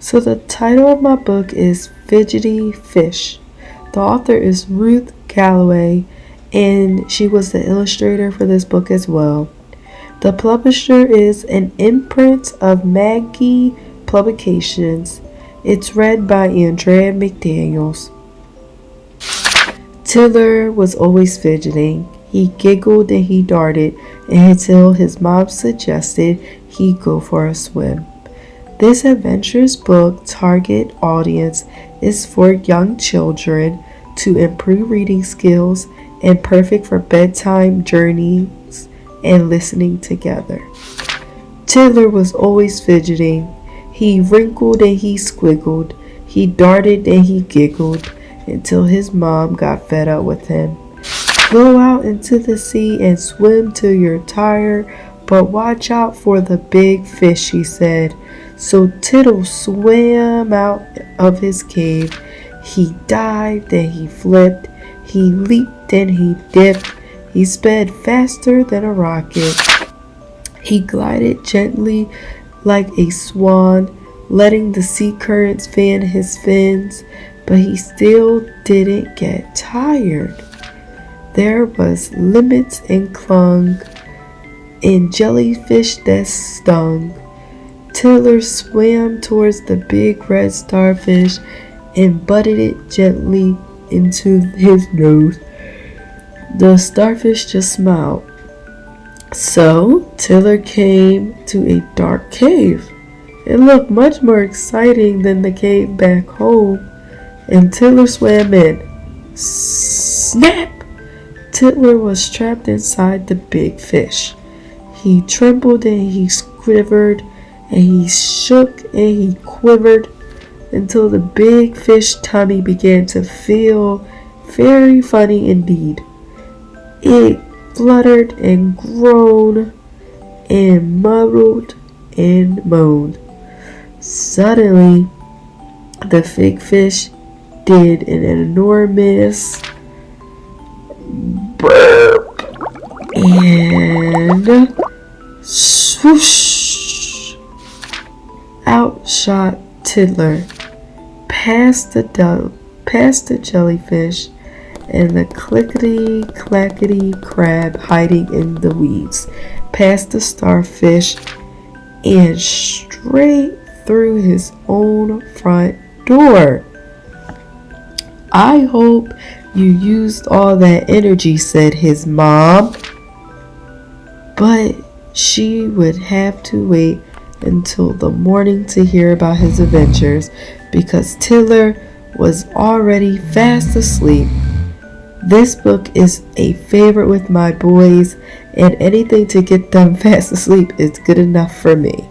So the title of my book is Fidgety Fish. The author is Ruth Galloway, and she was the illustrator for this book as well. The publisher is an imprint of Maggie Publications. It's read by Andrea McDaniels. Tiller was always fidgeting. He giggled and he darted until his mom suggested he go for a swim. This adventurous book target audience is for young children to improve reading skills and perfect for bedtime journeys and listening together. Tiller was always fidgeting. He wrinkled and he squiggled. He darted and he giggled until his mom got fed up with him. Go out into the sea and swim till you're tired, but watch out for the big fish, she said. So Tittle swam out of his cave. He dived and he flipped. He leaped and he dipped. He sped faster than a rocket. He glided gently like a swan, letting the sea currents fan his fins, but he still didn't get tired. There was limits and clung, and jellyfish that stung. Tiller swam towards the big red starfish and butted it gently into his nose. The starfish just smiled. So Tiller came to a dark cave. It looked much more exciting than the cave back home, and Tiller swam in. Snap! Tiller was trapped inside the big fish. He trembled and he quivered, and he shook and he quivered until the big fish tummy began to feel very funny indeed. It fluttered and groaned and mumbled and moaned. Suddenly, the big fish did an enormous burp and swoosh! Out shot Tiller past the jellyfish and the clickety-clackety crab hiding in the weeds, past the starfish, and straight through his own front door. I hope you used all that energy, said his mom. But she would have to wait until the morning to hear about his adventures because Tiller was already fast asleep. This book is a favorite with my boys, and anything to get them fast asleep is good enough for me.